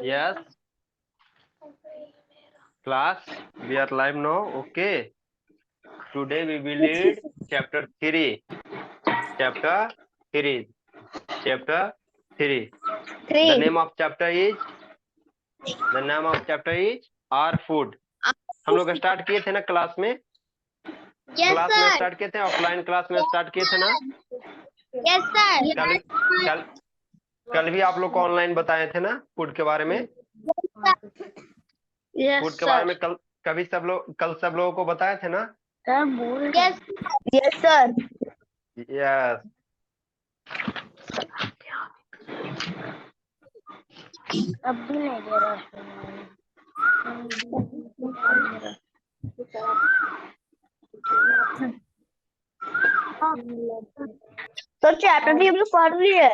Yes, class, we are live now. Okay. Today we will read chapter 3. Chapter 3. Chapter 3. The name of chapter is Our Food. हम लोग start किए थे ना class में? Class में start किए थे, ऑफलाइन क्लास में स्टार्ट किए थे ना? Yes sir. कल भी आप लोग को ऑनलाइन बताए थे ना फूड के बारे में? फूड के बारे में कल सब लोगों को बताए थे ना? Yes sir. यस। अब भी नहीं दे रहा तो चैप्टर भी हम लोग पढ़ रही है।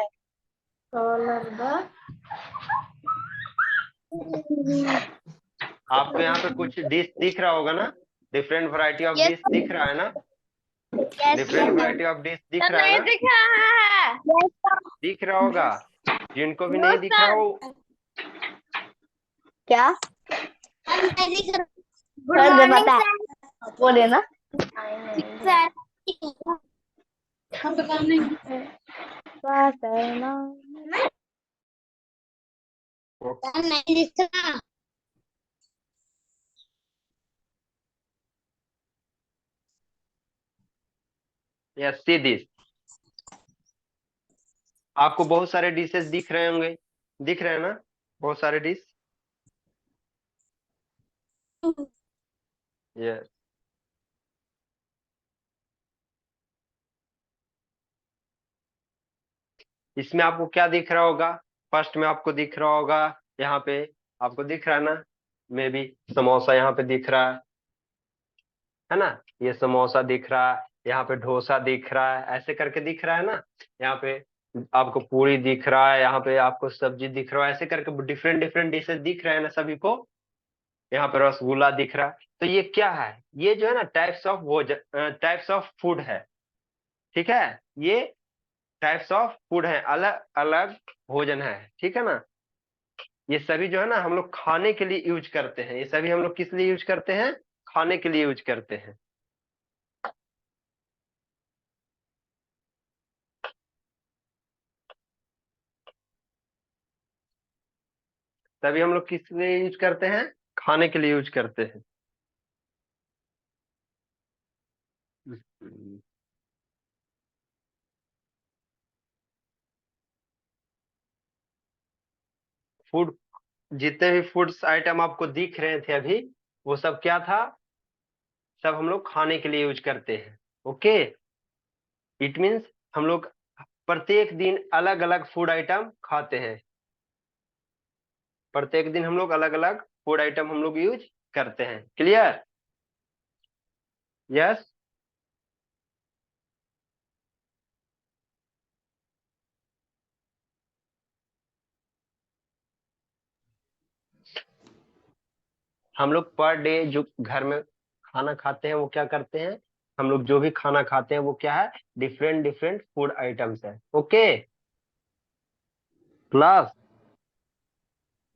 आपको यहाँ पे कुछ डिश दिख रहा होगा ना? डिफरेंट वैरायटी ऑफ डिश दिख रहा है ना? डिफरेंट वैरायटी ऑफ डिश दिख रहा है ना? दिख रहा होगा। जिनको भी नहीं दिख रहा हो, क्या बता बोले ना सर। नहीं दिख रहा। Yes, see this. आपको बहुत सारे डिशेस दिख रहे होंगे, दिख रहे हैं ना बहुत सारे डिश? यस। इसमें आपको क्या दिख रहा होगा? फर्स्ट में आपको दिख रहा होगा, यहाँ पे आपको दिख रहा है ना, मे बी समोसा यहाँ पे दिख रहा है ना? ये समोसा दिख रहा है, यहाँ पे डोसा दिख रहा है, ऐसे करके दिख रहा है ना? यहाँ पे आपको पूरी दिख रहा है, यहाँ पे आपको सब्जी दिख रहा है, ऐसे करके डिफरेंट डिफरेंट डिशेस दिख रहे हैं ना सभी को? यहाँ पे रसगुल्ला दिख रहा है। तो ये क्या है? ये जो है ना टाइप्स ऑफ फूड है। ठीक है, ये टाइप्स ऑफ फूड है, अलग अलग भोजन है। ठीक है ना? ये सभी जो है ना हम लोग खाने के लिए यूज करते हैं। ये सभी हम लोग किस लिए यूज करते हैं? खाने के लिए यूज करते हैं। तभी हम लोग किस लिए यूज करते हैं? खाने के लिए यूज करते हैं। फूड, जितने भी फूड्स आइटम आपको दिख रहे थे अभी, वो सब क्या था? सब हम लोग खाने के लिए यूज करते हैं। ओके, इट मीन्स हम लोग प्रत्येक दिन अलग अलग फूड आइटम खाते हैं। प्रत्येक दिन हम लोग अलग अलग फूड आइटम हम लोग यूज करते हैं। क्लियर? यस। हम लोग पर डे जो घर में खाना खाते हैं वो क्या करते हैं? हम लोग जो भी खाना खाते हैं वो क्या है? डिफरेंट डिफरेंट फूड आइटम्स है। ओके क्लास,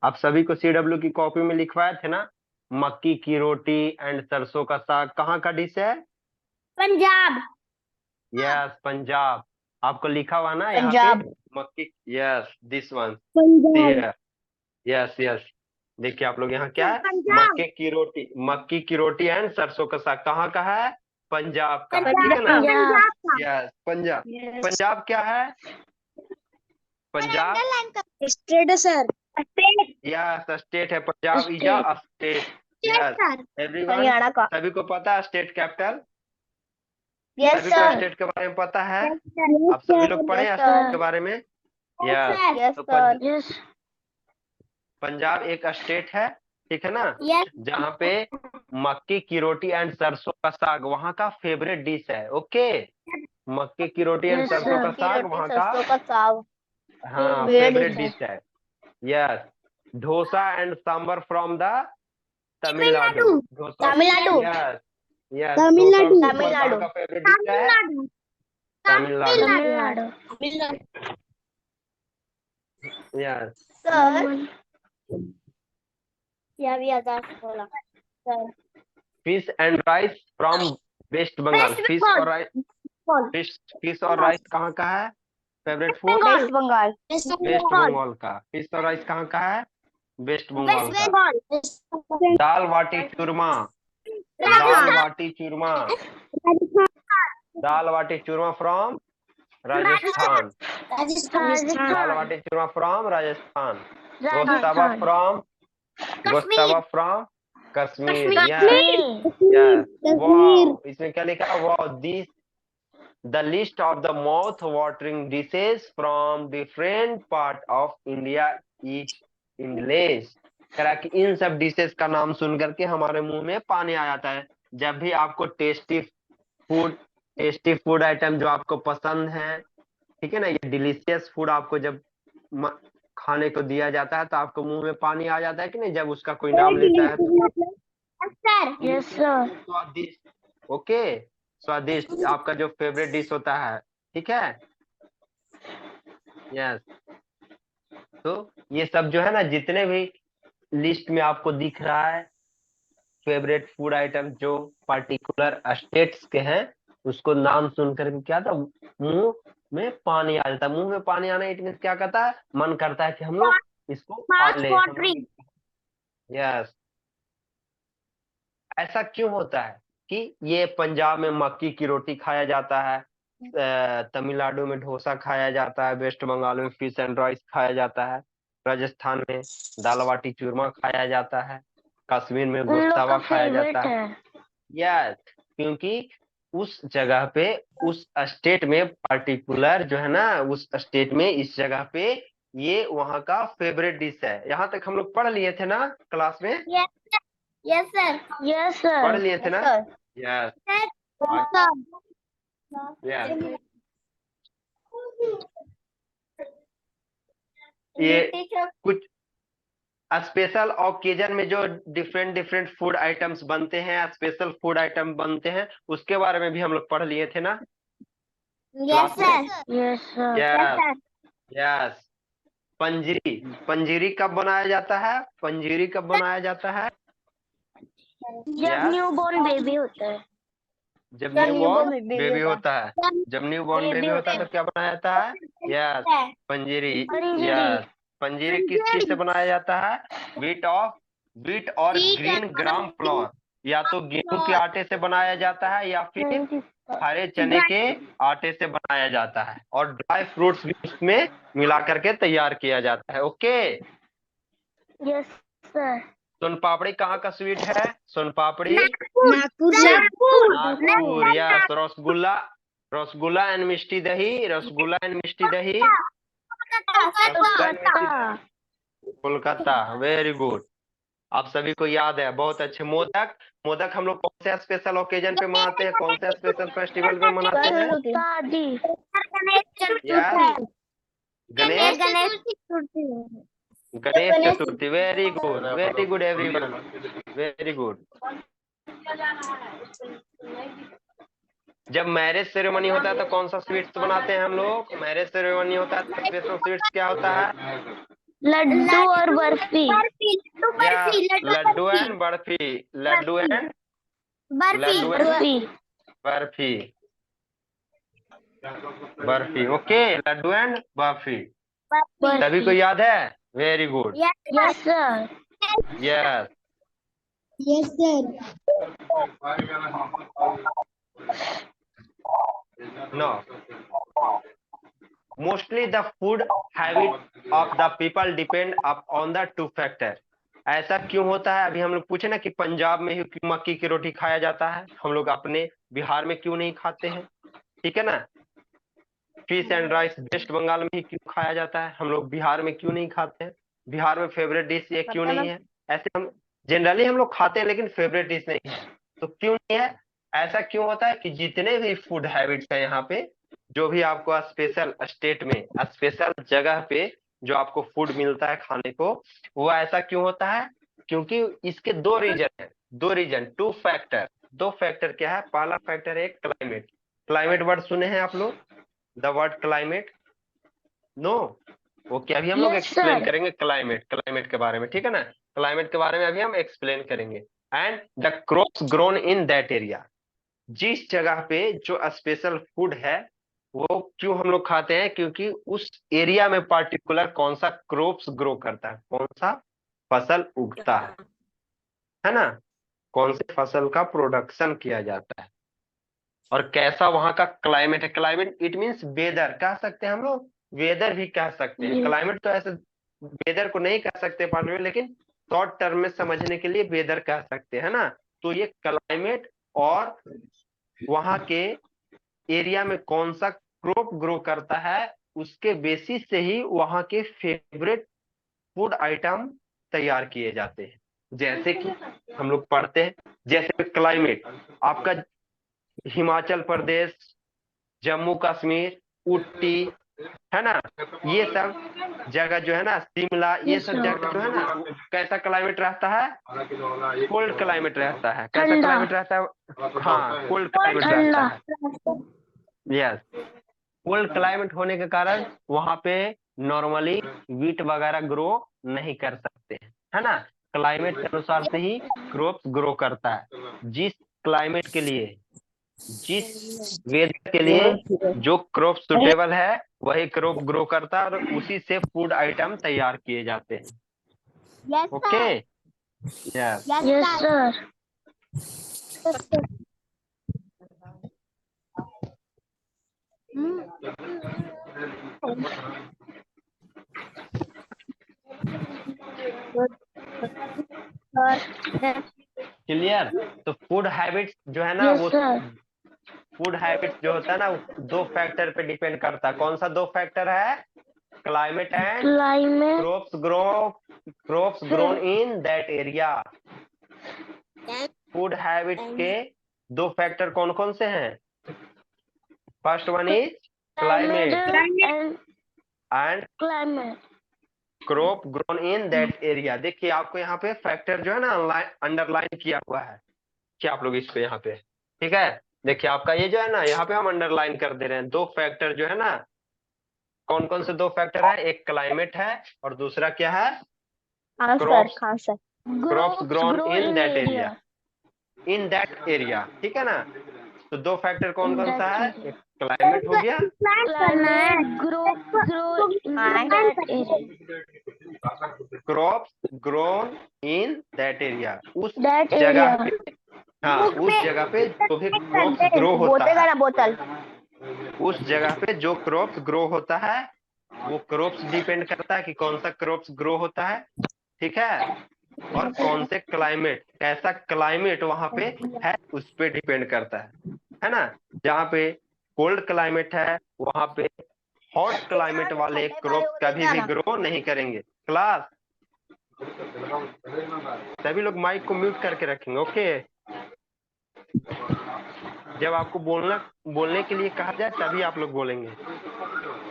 आप सभी को CW की कॉपी में लिखवाए थे ना, मक्की की रोटी एंड सरसों का साग कहाँ का डिश है? पंजाब। यस, पंजाब। आपको लिखा हुआ ना यहाँ पे पंजाब। मक्की। Yes, this one. Punjab. Yes yes. देखिए आप लोग यहाँ क्या है? पंजाब। मक्की की रोटी एंड सरसों का साग कहाँ का है? पंजाब का है। ठीक है ना? पंजाब। यस, पंजाब। पंजाब क्या है? पंजाब स्टेट है सर। स्टेट। यस, स्टेट है। Punjab is a state. Yes everyone, Haryana का। सभी को पता है स्टेट कैपिटल? यस सभी को सर। स्टेट के बारे में पता है? यस आप सभी लोग पढ़े सर। हैं स्टेट के बारे में? यस। यस तो सर। पंजाब एक स्टेट है, ठीक है ना? यस। जहाँ पे मक्की की रोटी एंड सरसों का साग वहाँ का फेवरेट डिश है। ओके, मक्की की रोटी एंड सरसों का साग वहाँ का, सरसों का साग हाँ, फेवरेट डिश है। Yes, dosa and sambar from the Tamil Nadu. Dosa, Tamil Nadu. Yes yes, dosa और तमिलनाडु। सांबर कहाँ तमिलनाडु। का फेवरेट डिश है? तमिलनाडु। तमिलनाडु। यस सर यह भी आजाद बोला sir fish and rice from West Bengal. West fish और राइस, फिश और राइस कहाँ का है favourite food? West Bengal West Bengal का। फिश और राइस कहाँ का है? वेस्ट बंगाल वेस्ट का। Bengal dal baati churma, dal baati churma, dal baati churma from Rajasthan. Dal baati churma from Rajasthan. Gushtaba from, gushtaba from Kashmir. Yes wow, इसमें क्या लिखा है? Wow, this the list of the mouth watering dishes from different part of India is English. कह रहा है कि इन सब डिशेज का नाम सुन करके हमारे मुंह में पानी आ जाता है। जब भी आपको टेस्टी फूड आइटम जो आपको पसंद है, ठीक है ना, ये डिलीशियस फूड आपको जब खाने को दिया जाता है तो आपको मुंह में पानी आ जाता है कि नहीं, जब उसका कोई नाम लेता है तो? यस सर स्वादिष्ट, ओके, स्वादिष्ट आपका जो फेवरेट डिश होता है, ठीक है। यस, तो ये सब जो है ना, जितने भी लिस्ट में आपको दिख रहा है फेवरेट फूड आइटम जो पर्टिकुलर स्टेट्स के हैं, उसको नाम सुन करके क्या था, मुंह में पानी आ जाता है। मुंह में पानी आना इट मीन्स क्या कहता है, मन करता है कि हम लोग इसको खा ले, हम लोग। यस, ऐसा क्यों होता है कि ये पंजाब में मक्की की रोटी खाया जाता है, तमिलनाडु में डोसा खाया जाता है, वेस्ट बंगाल में फिश एंड राइस खाया जाता है, राजस्थान में दाल बाटी चूरमा खाया जाता है, कश्मीर में गोश्तावा खाया जाता है। यस, क्योंकि उस जगह पे, उस स्टेट में पर्टिकुलर जो है ना, उस स्टेट में इस जगह पे ये वहाँ का फेवरेट डिश है। यहाँ तक हम लोग पढ़ लिए थे ना क्लास में? यस सर यस सर पढ़ लिए थे ना? यस, यस, ये कुछ स्पेशल ओकेजन में जो डिफरेंट डिफरेंट फूड आइटम्स बनते हैं, स्पेशल फूड आइटम बनते हैं, उसके बारे में भी हम लोग पढ़ लिए थे ना यस क्लास में? Sir yes sir yes, yes, panjiri, panjiri कब बनाया जाता है? पंजीरी कब बनाया जाता है? जब न्यू बोर्न बेबी होता है जब न्यू बॉर्न बेबी होता है। जब न्यू बॉर्न बेबी होता है तो क्या बनाया जाता है? यस, पंजीरी। यस, पंजीरी किस चीज से बनाया जाता है? व्हीट और ग्रीन ग्राम फ्लोर, या तो गेहूं के आटे से बनाया जाता है या फिर हरे चने के आटे से बनाया जाता है, और ड्राई फ्रूट्स भी उसमें मिला करके तैयार किया जाता है। ओके, यस सर सोन पापड़ी कहाँ का स्वीट है? सोन पापड़ी नागपुर से नागपुर। यस, रसगुल्ला, रसगुल्ला एंड मिष्टी दही, रसगुल्ला एंड मिष्टी दही, रसगुल्ला एंड मिष्टी दही, कोलकाता। वेरी गुड, आप सभी को याद है, बहुत अच्छे। मोदक, मोदक हम लोग कौन से स्पेशल ओकेजन पे मनाते हैं, कौन से स्पेशल फेस्टिवल पे मनाते हैं? Yes, Ganesh, Ganesh Chaturthi. Very good everyone, very good. जब मैरिज सेरेमनी होता है तो कौन सा स्वीट्स बनाते हैं हम लोग? मैरिज सेरेमनी होता है तो स्पेशल स्वीट्स क्या होता है? लड्डू और barfi laddu and barfi, laddu and barfi barfi, barfi. Okay, laddu and barfi, सभी को याद है? Very good. Yes sir yes, yes sir no, mostly the food habit of the people depend on the two factor. ऐसा क्यों होता है? अभी हम लोग पूछे ना कि पंजाब में ही क्यों मक्की की रोटी खाया जाता है, हम लोग अपने बिहार में क्यों नहीं खाते हैं, ठीक है ना। Fish and rice West Bengal में ही क्यों खाया जाता है, हम लोग बिहार में क्यों नहीं खाते हैं, बिहार में फेवरेट डिश ये क्यों नहीं है? ऐसे हम जनरली हम लोग खाते हैं लेकिन फेवरेट डिश नहीं है, तो क्यों नहीं है? ऐसा क्यों होता है कि जितने भी फूड हैबिट्स है यहाँ पे, जो भी आपको स्पेशल स्टेट में, स्पेशल जगह पे जो आपको फूड मिलता है खाने को, वो ऐसा क्यों होता है? क्योंकि इसके दो रीजन है, दो रीजन, टू फैक्टर। दो फैक्टर क्या है? पहला फैक्टर है क्लाइमेट। क्लाइमेट वर्ड सुने हैं आप लोग? The word climate? No, okay, अभी हम लोग Yes, एक्सप्लेन sir. करेंगे क्लाइमेट के बारे में, ठीक है ना। क्लाइमेट के बारे में अभी हम एक्सप्लेन करेंगे। And the crops grown in that area, जिस जगह पे जो स्पेशल फूड है वो क्यों हम लोग खाते हैं, क्योंकि उस एरिया में पार्टिकुलर कौन सा क्रॉप्स ग्रो करता है, कौन सा फसल उगता है ना, कौन से फसल का प्रोडक्शन किया जाता है, और कैसा वहां का क्लाइमेट है। क्लाइमेट इट मीन्स वेदर कह सकते हैं हम लोग, वेदर भी कह सकते हैं। Yes. क्लाइमेट तो ऐसे वेदर को नहीं कह सकते पार्ट में, लेकिन शॉर्ट टर्म में समझने के लिए वेदर कह सकते हैं ना। तो ये क्लाइमेट और वहां के एरिया में कौन सा क्रॉप ग्रो करता है, उसके बेसिस से ही वहां के फेवरेट फूड आइटम तैयार किए जाते हैं। जैसे कि हम लोग पढ़ते हैं, जैसे क्लाइमेट आपका हिमाचल प्रदेश, जम्मू कश्मीर, ऊटी, है ना, ये सब जगह जो है ना, शिमला, ये Yes, सब sir. जगह जो है ना, कैसा क्लाइमेट रहता है, कोल्ड क्लाइमेट रहता है। कैसा ठंडा, क्लाइमेट रहता है, हाँ कोल्ड क्लाइमेट रहता ठंडा. है। यस, कोल्ड क्लाइमेट होने के कारण वहां पे नॉर्मली वीट वगैरह ग्रो नहीं कर सकते हैं, है ना। क्लाइमेट के अनुसार से ही क्रॉप ग्रो करता है। जिस क्लाइमेट के लिए, जिस वेदर के लिए जो क्रॉप सुटेबल है, वही क्रॉप ग्रो करता है, और उसी से फूड आइटम तैयार किए जाते हैं। Yes, okay, sir. Yes. Yes, sir. Clear. तो फूड हैबिट्स जो है ना, Yes, वो sir. फूड हैबिट्स जो होता है ना, वो दो फैक्टर पे डिपेंड करता है। कौन सा दो फैक्टर है, climate and Climate. Crops grown in that area. Food habits के दो फैक्टर कौन कौन से हैं, first one is climate And and climate. Crop grown in that area. देखिए आपको यहाँ पे फैक्टर जो है ना अंडरलाइन किया हुआ है, क्या आप लोग इस पे यहाँ पे, ठीक है। देखिए आपका ये जो है ना, यहाँ पे हम अंडरलाइन कर दे रहे हैं, दो फैक्टर जो है ना, कौन कौन से दो फैक्टर है, एक क्लाइमेट है और दूसरा क्या है, crops crops Crops grown grow in in that area, area. In that area, ठीक है ना। तो दो फैक्टर कौन In कौन सा that है, area. एक क्लाइमेट हो गया, Climate grow in that area. Crops grown in that area, उस That जगह area. पे, हाँ उस जगह पे जो भी क्रॉप्स ग्रो होता है, बोतल. उस जगह पे जो क्रॉप्स ग्रो होता है, वो क्रॉप्स डिपेंड करता है कि कौन सा क्रॉप्स ग्रो होता है, ठीक है। और कौन से क्लाइमेट, कैसा क्लाइमेट वहां पे है, उस पे डिपेंड करता है ना। जहाँ पे कोल्ड क्लाइमेट है, वहां पे हॉट क्लाइमेट वाले क्रॉप कभी भी ग्रो नहीं करेंगे। क्लास, सभी लोग माइक को म्यूट करके रखेंगे, ओके। जब आपको बोलने के लिए कहा जाए तभी आप लोग बोलेंगे,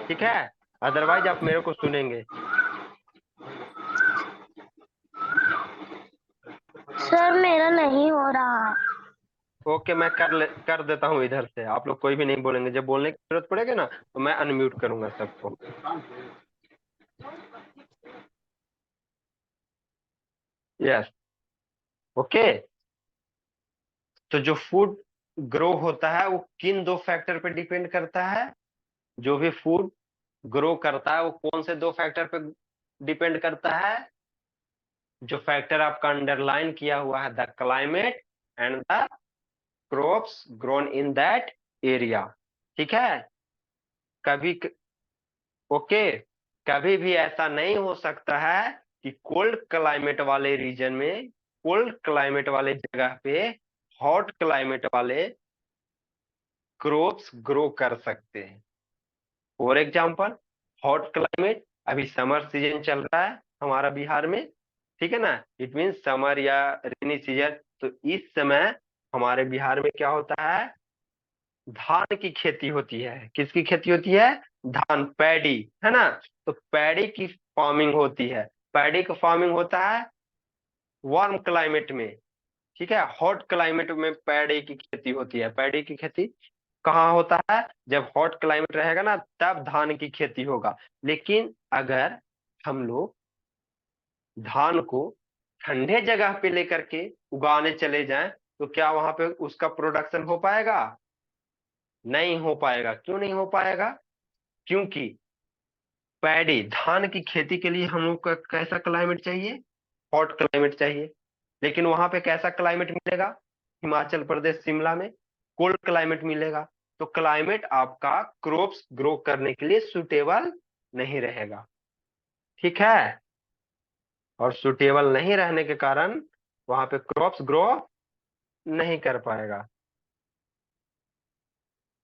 ठीक है, अदरवाइज आप मेरे को सुनेंगे। सर मेरा नहीं हो रहा. ओके, मैं कर देता हूँ इधर से, आप लोग कोई भी नहीं बोलेंगे। जब बोलने की जरूरत पड़ेगी ना, तो मैं अनम्यूट करूंगा सबको। Yes, okay. तो जो फूड ग्रो होता है वो किन दो फैक्टर पे डिपेंड करता है, जो भी फूड ग्रो करता है वो कौन से दो फैक्टर पे डिपेंड करता है, जो फैक्टर आपका अंडरलाइन किया हुआ है, the climate and the crops grown in that area, ठीक है। कभी ओके, कभी भी ऐसा नहीं हो सकता है कि कोल्ड क्लाइमेट वाले रीजन में, कोल्ड क्लाइमेट वाले जगह पे हॉट क्लाइमेट वाले क्रॉप्स ग्रो कर सकते हैं। फॉर एग्जाम्पल, हॉट क्लाइमेट, अभी समर सीजन चल रहा है हमारा बिहार में, ठीक है ना, इट मीन्स समर या रेनी सीजन। तो इस समय हमारे बिहार में क्या होता है, धान की खेती होती है। किसकी खेती होती है, धान, पैडी, है ना। तो पैडी की फार्मिंग होती है। पैडी का फार्मिंग होता है वार्म क्लाइमेट में, ठीक है। हॉट क्लाइमेट में पैडी की खेती होती है। पैडी की खेती कहाँ होता है? जब हॉट क्लाइमेट रहेगा ना तब धान की खेती होगा। लेकिन अगर हम लोग धान को ठंडे जगह पे लेकर के उगाने चले जाएं तो क्या वहां पे उसका प्रोडक्शन हो पाएगा? नहीं हो पाएगा। क्यों नहीं हो पाएगा? क्योंकि पैडी धान की खेती के लिए हम लोग का कैसा क्लाइमेट चाहिए? हॉट क्लाइमेट चाहिए। लेकिन वहां पे कैसा क्लाइमेट मिलेगा? हिमाचल प्रदेश शिमला में कोल्ड क्लाइमेट मिलेगा। तो क्लाइमेट आपका क्रॉप्स ग्रो करने के लिए सुटेबल नहीं रहेगा। ठीक है? और सुटेबल नहीं रहने के कारण वहां पे क्रॉप्स ग्रो नहीं कर पाएगा।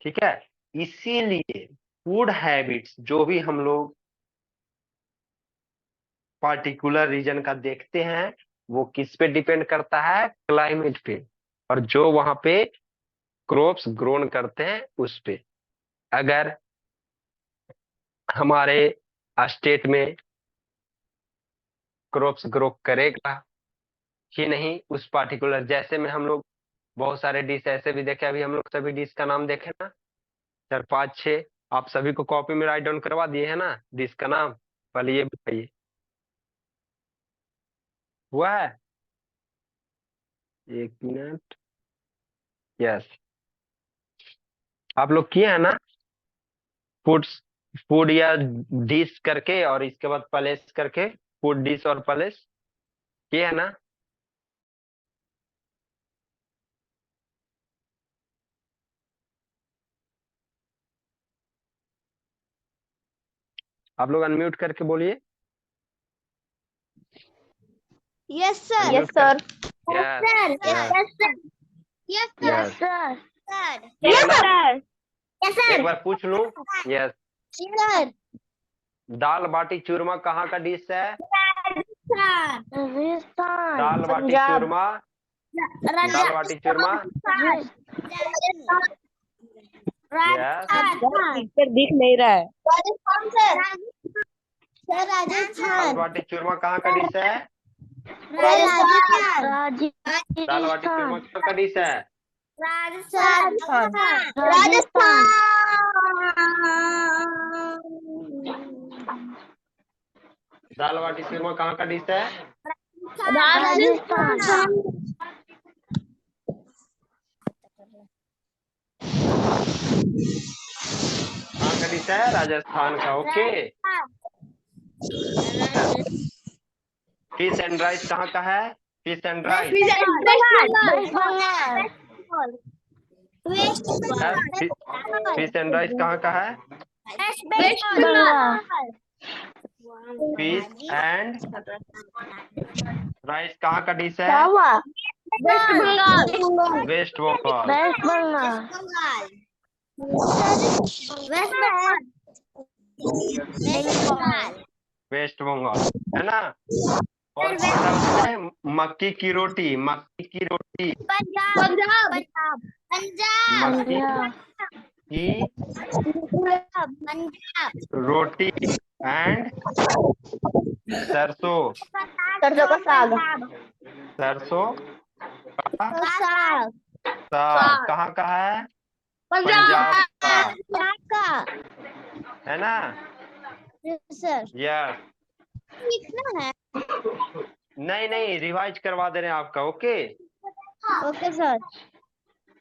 ठीक है? इसीलिए फूड हैबिट्स जो भी हम लोग पार्टिकुलर रीजन का देखते हैं वो किस पे डिपेंड करता है? क्लाइमेट पे। और जो वहां पे क्रॉप्स ग्रोन करते हैं उस पे। अगर हमारे स्टेट में क्रॉप्स ग्रो करेगा ही नहीं उस पार्टिकुलर, जैसे में हम लोग बहुत सारे डिश ऐसे भी देखे, अभी हम लोग सभी डिश का नाम देखे ना, 4 5 6 आप सभी को कॉपी में राइट डाउन करवा दिए है ना डिश का नाम। पहले ये बताइए, हुआ है? 1 मिनट। यस, आप लोग किए हैं ना? फूड फूड या डिश करके और इसके बाद प्लेस करके, फूड डिश और प्लेस किए है ना? आप लोग अनम्यूट करके बोलिए। Yes, sir. Unmute Yes, कर- sir. Yes, yes, Yes, sir. Yes, sir. yes. Sir. Yes, Yes, sir. sir. Yes, sir. एक बार पूछ लूं। Yes, Sir. दाल बाटी चूरमा कहाँ का डिश है? Rajasthan. दाल बाटी Punjab. चूरमा, दाल बाटी चूरमा। यस, पिक्चर दिख नहीं रहा है। राजस्थान सर। सर दाल राजस्थान। बाटी चूरमा कहाँ का डिश है? राजस्थान। दाल बाटी चूरमा कहाँ का डिश है? राजस्थान। दाल बाटी चूरमा कहाँ का डिश है? राजस्थान। कहाँ का डिश है? राजस्थान का। ओके। फिश एंड राइस कहाँ का है? Fish and rice. Fish and rice कहाँ का है? फिश एंड राइस कहाँ का डिश है? West Bengal. West Bengal. West Bengal. West Bengal है ना? और कौन सा है? मक्की की रोटी। मक्की की रोटी। पंजाब। मक्की की रोटी एंड सरसों। सरसों का साग। सरसों का साग। साग कहाँ का है? पंजाब का है ना? Sir yes. कितना है? नहीं नहीं, रिवाइज करवा दे रहे हैं आपका। ओके। Okay sir.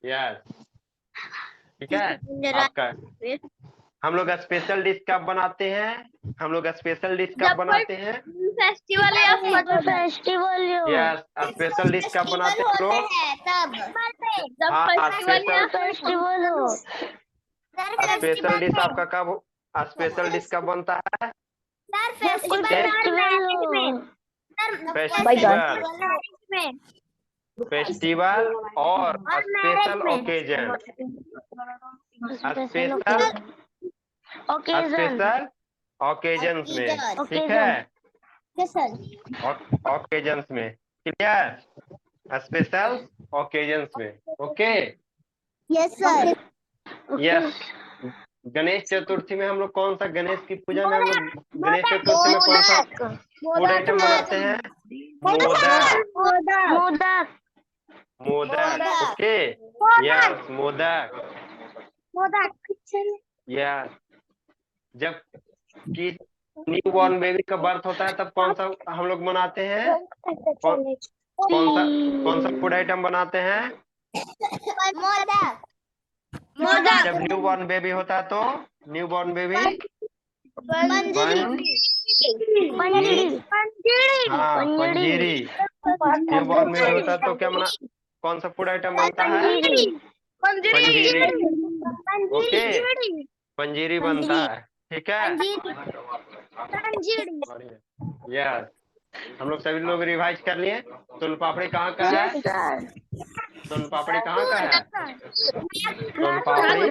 यस, ठीक है आपका। हम लोग स्पेशल डिश कब बनाते हैं? हम लोग स्पेशल डिश कब बनाते हैं? फेस्टिवल या फेस्टिवल यस, स्पेशल डिश कब बनाते हैं हम लोग? तब हाँ, स्पेशल फेस्टिवल हो। स्पेशल डिश आपका कब, स्पेशल डिश कब बनता है? फेस्टिवल और special occasion. Special special occasions में, ठीक है? ओकेजन्स में, क्लियर? स्पेशल ओकेजन्स में। Okay. Yes sir. Yes. Ganesh Chaturthi में हम लोग कौन सा, गणेश की पूजा में हम लोग गणेश चतुर्थी में कौन सा फूड आइटम बनाते हैं? मोदक। मोदक। मोदक। ओके। यस, मोदक। या जब कि न्यू बॉर्न बेबी का बर्थ होता है तब कौन सा हम लोग बनाते हैं? कौन सा कौन सा फूड आइटम बनाते हैं? जब न्यू बॉर्न बेबी होता है तो न्यू बॉर्न बेबी हाँ पंजीरी। न्यू बॉर्न बेबी होता है तो क्या बना, कौन सा फूड आइटम बनता है? पंजीरी। ओके, पंजीरी बनता है, ठीक है। यस, हम लोग सभी लोग रिवाइज कर लिए। सोन पापड़ी कहाँ का है? सोन पापड़ी कहाँ का है? सोन पापड़ी,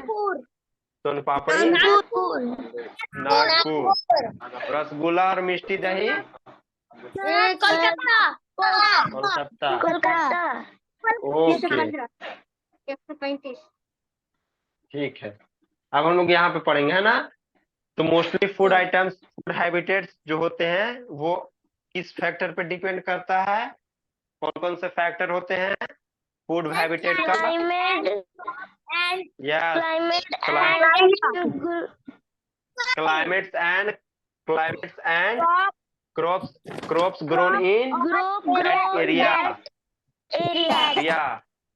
सोन पापड़ी नागपुर। रसगुल्ला और मिष्टी दही कोलकाता। ओके, ठीक है। अब हम लोग यहाँ पे पढ़ेंगे, है ना। तो mostly food items, food habitats जो होते हैं वो किस फैक्टर पे डिपेंड करता है? कौन कौन से फैक्टर होते हैं फूड हैबिटेट का? Yes, climates and crops grown in that area.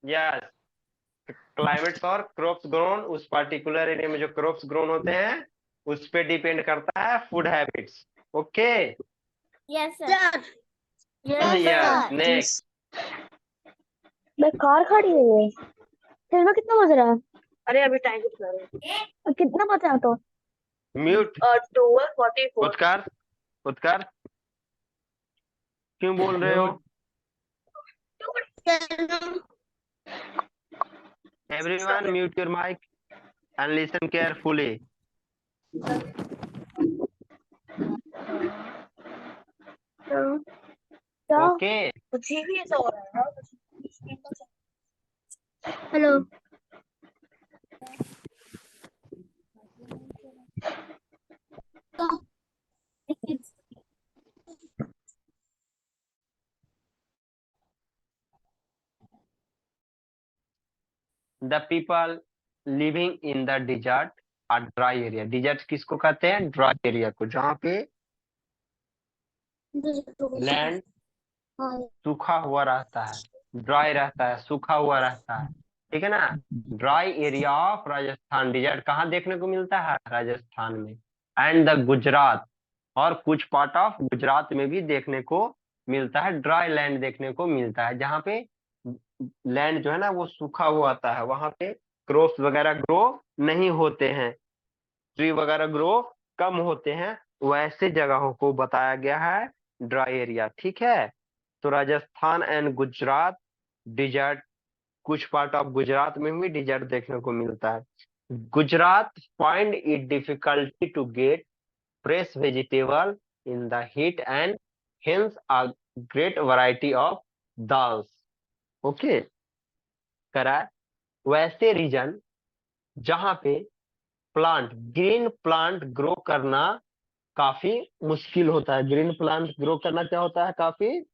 Yes, climates और क्रॉप्स ग्रोन, उस पर्टिकुलर एरिया में जो क्रॉप्स ग्रोन होते हैं उस पे डिपेंड करता है food habits. Okay, yes sir. Yes, next. Car खड़ी है ये। फिर में कितना बज रहा है? अरे अभी टाइम कितना है? कितना बचा तो? म्यूट 12:44। उत्कार, उत्कार क्यों बोल रहे हो? Everyone mute your mic and listen carefully. Okay, कुछ भी ऐसा हो रहा है ना। Hello. The people living in the desert are dry area. Desert किसको कहते हैं? ड्राई एरिया को, जहाँ पे लैंड सूखा हुआ रहता है, ड्राई रहता है, सूखा हुआ रहता है, ठीक है ना। Dry area of Rajasthan. Desert कहाँ देखने को मिलता है? राजस्थान में। एंड द गुजरात, और कुछ पार्ट ऑफ गुजरात में भी देखने को मिलता है। ड्राई लैंड देखने को मिलता है, जहाँ पे लैंड जो है ना वो सूखा हुआ आता है, वहां पे क्रॉप्स वगैरह ग्रो नहीं होते हैं, ट्री वगैरह ग्रो कम होते हैं, वैसे जगहों को बताया गया है ड्राई एरिया, ठीक है। तो राजस्थान एंड गुजरात डिजर्ट, कुछ पार्ट ऑफ गुजरात में भी डिजर्ट देखने को मिलता है। Gujarat find it difficulty to get fresh vegetable in the heat and hence a great variety of dals. Okay, करा वैसे रीजन जहां पे प्लांट, ग्रीन प्लांट ग्रो करना काफी मुश्किल होता है। ग्रीन प्लांट ग्रो करना क्या होता है? काफी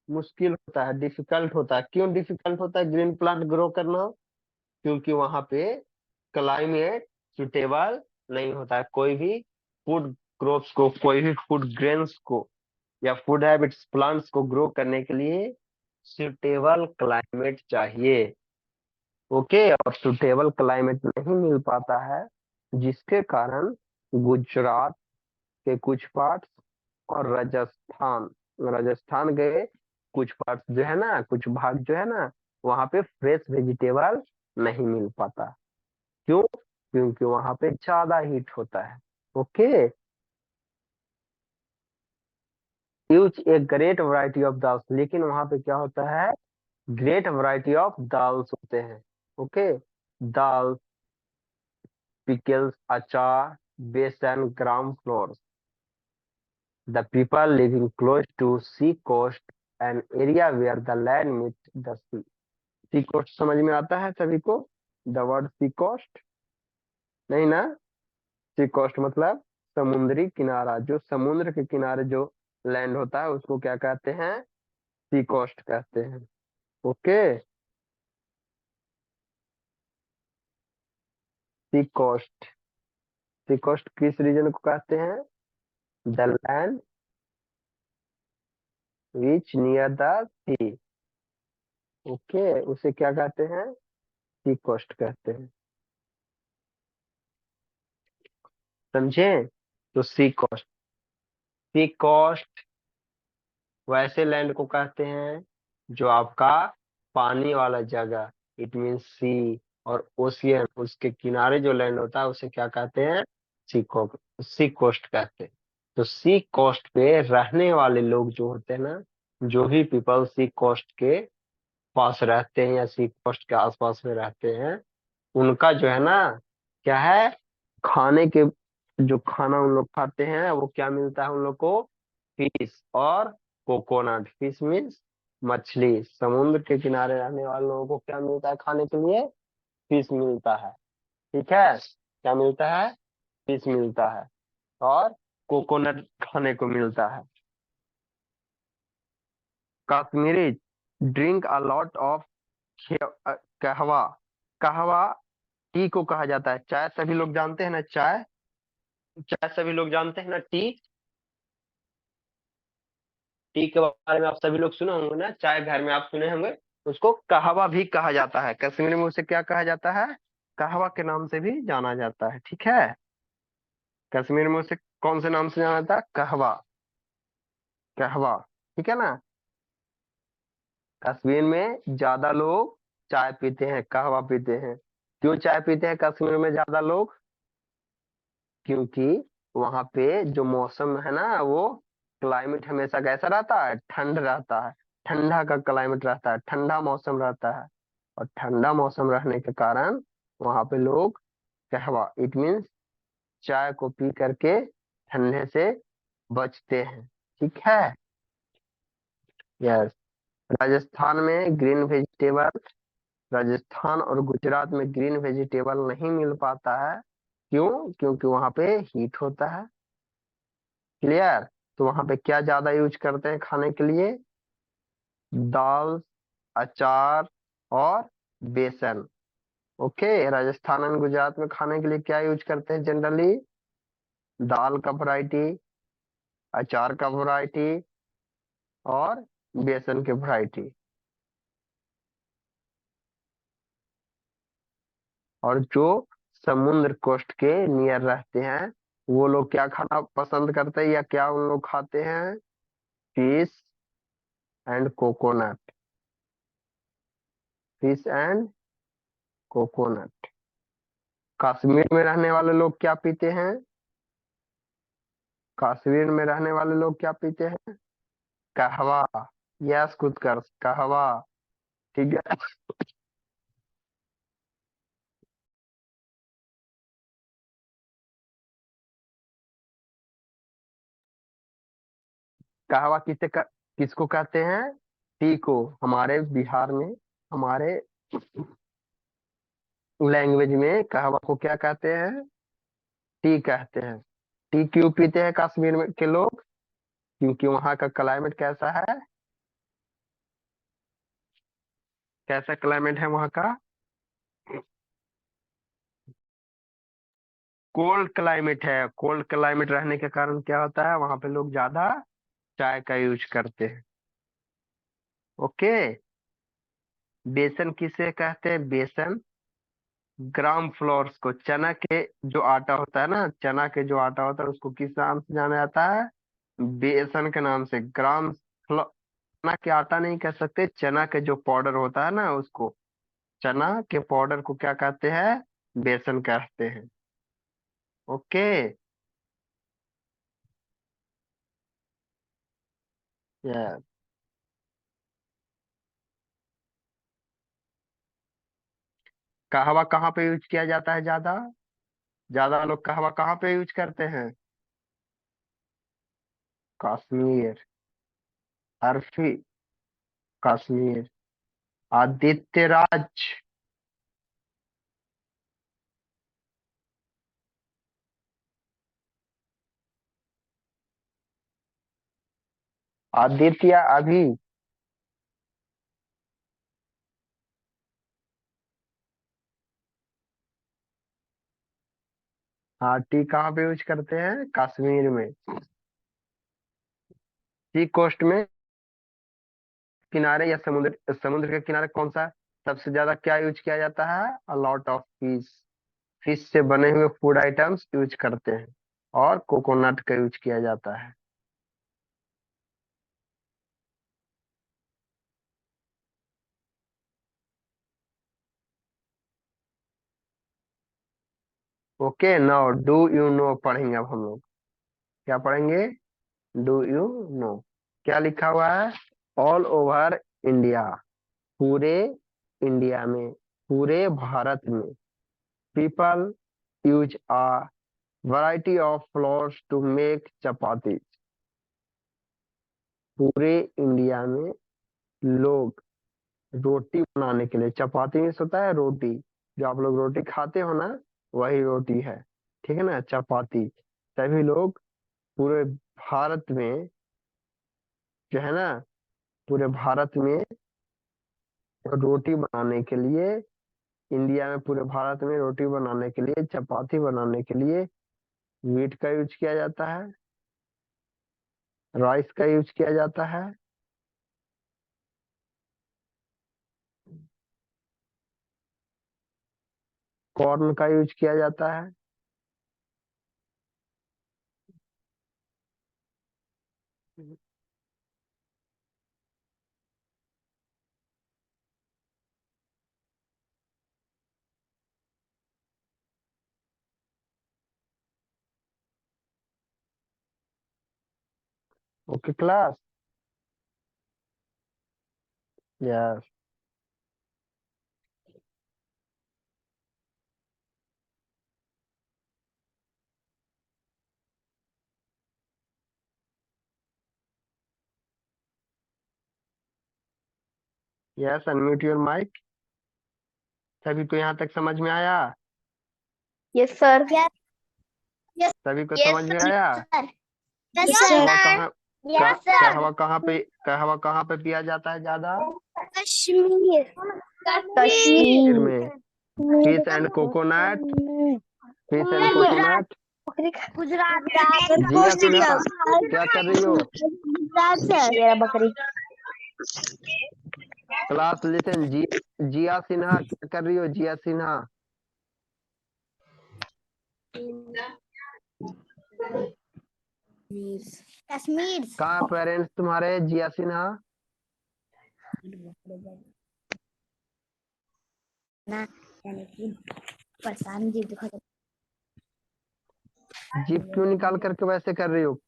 मुश्किल होता है, डिफिकल्ट होता है। क्यों डिफिकल्ट होता है ग्रीन प्लांट ग्रो करना? क्योंकि वहां पे क्लाइमेट सुटेबल नहीं होता है। कोई भी फूड क्रॉप्स को, कोई भी फूड ग्रेन्स को या फूड हैबिट्स प्लांट्स को ग्रो करने के लिए सुटेबल क्लाइमेट चाहिए। ओके, और सुटेबल क्लाइमेट नहीं मिल पाता है, जिसके कारण गुजरात के कुछ पार्ट और राजस्थान, राजस्थान गए कुछ पार्ट जो है ना, कुछ भाग जो है ना, वहां पे फ्रेश वेजिटेबल नहीं मिल पाता। क्यों? क्योंकि वहां पे ज्यादा हीट होता है। Okay, use a great variety of dals, लेकिन वहां पे क्या होता है? ग्रेट वैरायटी ऑफ दाल्स होते हैं। ओके, दाल, पिकल्स, अचार, बेसन, ग्राम floor. The people living close to sea coast, an area where the land meets the sea. Sea coast समझ में आता है सभी को? The word sea coast, नहीं ना? Sea coast मतलब समुद्री किनारा। जो समुद्र के किनारे जो लैंड होता है उसको क्या कहते हैं? सी कोस्ट कहते हैं। Okay, sea coast. Sea coast किस रीजन को कहते हैं? The land which near the sea. Okay, उसे क्या कहते हैं? सी कोस्ट कहते हैं। समझे? तो सी कोस्ट वैसे लैंड को कहते हैं जो आपका पानी वाला जगह, इट मीन्स सी और ओशियन, उसके किनारे जो लैंड होता है उसे क्या कहते हैं? सी कोस्ट कहते हैं। तो सी कोस्ट पे रहने वाले लोग जो होते हैं ना, जो भी पीपल सी कोस्ट के पास रहते हैं या सी कोस्ट के आसपास में रहते हैं, उनका जो है ना, क्या है, खाने के, जो खाना उन लोग खाते हैं वो क्या मिलता है उन लोग को? फिश और कोकोनट। फिश मीन्स मछली। समुद्र के किनारे रहने वाले लोगों को क्या मिलता है खाने के लिए? फिश मिलता है। ठीक है, क्या मिलता है? फिश मिलता है और कोकोनट खाने को मिलता है। Kashmiri drink a lot of कहवा। कहवा टी को कहा जाता है। चाय सभी लोग जानते हैं ना, चाय। चाय सभी लोग जानते हैं ना, टी। टी के बारे में आप सभी लोग सुने होंगे ना, चाय घर में आप सुने होंगे। उसको कहवा भी कहा जाता है। कश्मीर में उसे क्या कहा जाता है? कहवा के नाम से भी जाना जाता है। ठीक है, कश्मीर में उसे कौन से नाम से जाना जाता है? कहवा। कहवा। ठीक है ना। कश्मीर में ज्यादा लोग चाय पीते हैं, कहवा पीते हैं। क्यों चाय पीते हैं कश्मीर में ज्यादा लोग? क्योंकि वहां पे जो मौसम है ना, वो क्लाइमेट हमेशा कैसा रहता है? ठंड रहता है। ठंडा का क्लाइमेट रहता है, ठंडा मौसम रहता है। और ठंडा मौसम रहने के कारण वहां पे लोग कहवा, इट मीन्स चाय को पी करके ठंडे से बचते हैं। ठीक है। यस। राजस्थान में ग्रीन वेजिटेबल, राजस्थान और गुजरात में ग्रीन वेजिटेबल नहीं मिल पाता है। क्यों? क्योंकि वहां पे हीट होता है। क्लियर? तो वहां पे क्या ज्यादा यूज करते हैं खाने के लिए? दाल, अचार और बेसन। ओके, राजस्थान एंड गुजरात में खाने के लिए क्या यूज करते हैं जनरली? दाल का वैरायटी, अचार का वैरायटी और बेसन की वैरायटी। और जो समुद्र कोस्ट के नियर रहते हैं, वो लोग क्या खाना पसंद करते हैं या क्या उन लोग खाते हैं? Fish and coconut. Fish and coconut. Kashmir में रहने वाले लोग क्या पीते हैं? कश्मीर में रहने वाले लोग क्या पीते हैं? कहवा। यस, खुद कर कहवा। ठीक है। कहवा किसको कहते हैं? टी को। हमारे बिहार में, हमारे लैंग्वेज में कहवा को क्या कहते हैं? टी कहते हैं। टी क्यों पीते हैं कश्मीर में के लोग? क्योंकि वहां का क्लाइमेट कैसा है? कैसा क्लाइमेट है वहां का? कोल्ड क्लाइमेट है। कोल्ड क्लाइमेट रहने के कारण क्या होता है, वहां पे लोग ज्यादा चाय का यूज करते हैं। ओके। बेसन किसे कहते हैं? बेसन ग्राम फ्लोर्स को, चना के जो आटा होता है ना, चना के जो आटा होता है उसको किस नाम से जाना जाता है? बेसन के नाम से। चना के आटा नहीं कह सकते, चना के जो पाउडर होता है ना उसको, चना के पाउडर को क्या कहते हैं? बेसन कहते हैं। ओके। यस। कहवा कहाँ पे यूज किया जाता है ज्यादा? ज्यादा लोग कहवा कहाँ पे यूज करते हैं? कश्मीर। अरफी। कश्मीर। आदित्य राज। आदित्य अभी। हाँ, टी कहाँ पे यूज करते हैं? कश्मीर में, सी कोस्ट में, किनारे या समुद्र, समुद्र के किनारे कौन सा सबसे ज्यादा क्या यूज किया जाता है? A lot of fish, fish से बने हुए फूड आइटम्स यूज करते हैं, और कोकोनट का यूज किया जाता है। Okay, now do you know पढ़ेंगे अब हम लोग। क्या पढ़ेंगे? Do you know. क्या लिखा हुआ है? ऑल ओवर इंडिया, पूरे इंडिया में, पूरे भारत में, people use a variety of flours to make chapati. पूरे इंडिया में लोग रोटी बनाने के लिए, चपाती में होता है रोटी, जो आप लोग रोटी खाते हो ना, वही रोटी है, ठीक है ना, चपाती। सभी लोग पूरे भारत में, जो है ना, पूरे भारत में रोटी बनाने के लिए, इंडिया में पूरे भारत में रोटी बनाने के लिए, चपाती बनाने के लिए व्हीट का यूज किया जाता है, राइस का यूज किया जाता है, कॉर्न का यूज किया जाता है। Okay class, yes. Yes, unmute your mic. सभी को यहाँ तक समझ में आया? Yes sir. सभी को यस समझ में सर। आया? यस कहवा सर। कहाँ, यस सर। कहवा कहाँ पे पिया जाता है ज्यादा? कश्मीर। कश्मीर कश्मीर। में। Fish and coconut, fish and Gujarat. Coconut. Gujarat. Jiya Sinha, क्या कर रही हो? गुजरात से मेरा बकरी। क्लास लिसन, जिया सिन्हा क्या कर रही हो? जिया सिन्हा, कश्मीर। कहाँ पेरेंट्स तुम्हारे? जिया सिन्हा, ना यानी कि परेशान जी दिखा। जीप क्यों निकाल करके वैसे कर रही हो?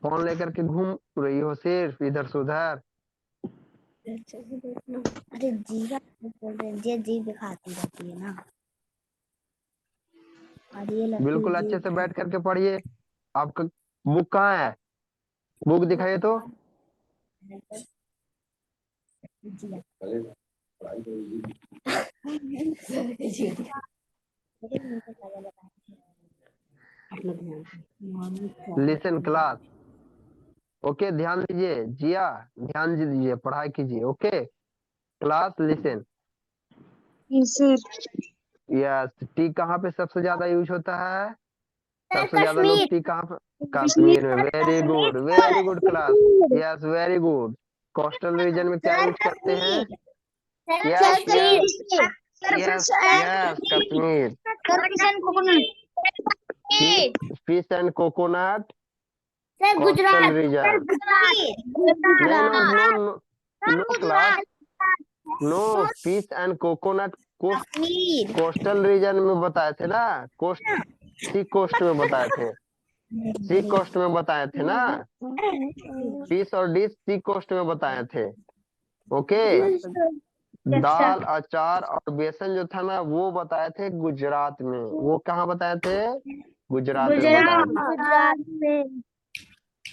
फोन लेकर के घूम रही हो सिर्फ इधर से उधर? अरे जीरा बोल रहे हैं, जी दिखाती रहती है ना। और ये बिल्कुल अच्छे से बैठ करके पढ़िए। आपका बुक कहाँ है? बुक दिखाइए तो। लिसन क्लास, ओके, ध्यान दीजिए। जिया, ध्यान दीजिए, पढ़ाई कीजिए। Okay class listen. Yes, T कहाँ पे सबसे ज्यादा यूज होता है? सबसे ज्यादा लोग कश्मीर। टी कहाँ पे? कश्मीर में। Very good class. Yes, very good. Coastal region में क्या यूज करते हैं? Yes Kashmir. Yes yes yes, Kashmir. Fish and coconut, sir coastal Gujarat. Region. नहीं, no Gujarat. No no, no class, no. Fish and coconut Kashmir. Coastal region में बताए थे ना, कोस्ट, सी कोस्ट में बताए थे, सी कोस्ट में बताए थे ना। फिश और डिश सी कोस्ट में बताए थे। ओके, दाल अचार और बेसन जो था ना, वो बताए थे गुजरात में। वो कहाँ बताए थे? गुजरात में बताए थे, गुजरात में।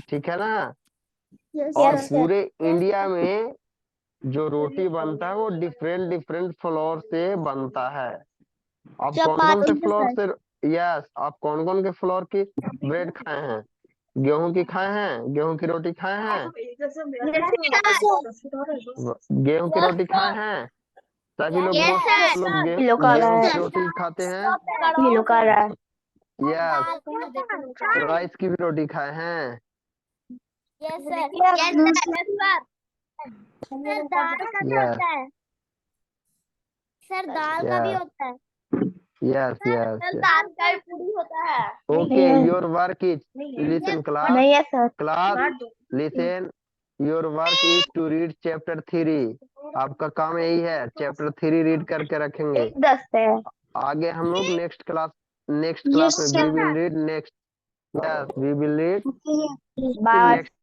ठीक है ना। और यस सर। पूरे इंडिया में जो रोटी बनता है वो डिफरेंट डिफरेंट फ्लोर से बनता है। आप कौन कौन से चपाती फ्लोर सर। से? यस, आप कौन कौन के फ्लोर की ब्रेड खाए हैं? गेहूं की खाए हैं? गेहूं की रोटी खाए हैं? गेहूं की रोटी खाए हैं? सभी लोग Yes, दोस्त sir. लोग किलो का गेहूं रहा की है। रोटी खाते हैं। किलो का रहा है। यस। राइस की भी रोटी खाए हैं। Yes, sir. Yes, sir. Sir दाल का भी यस होता है। सर दाल का भी यस होता है। Yes yes sir yes. दाल का भी पूरी होता है। Okay, your work is, listen class, नहीं है sir. Class listen, your work is to read chapter 3। आपका काम यही है, चैप्टर 3 रीड करके रखेंगे। 1:10 है। आगे हम लोग नेक्स्ट क्लास Yes, में we sir. Will read next, yes we will read bye. Next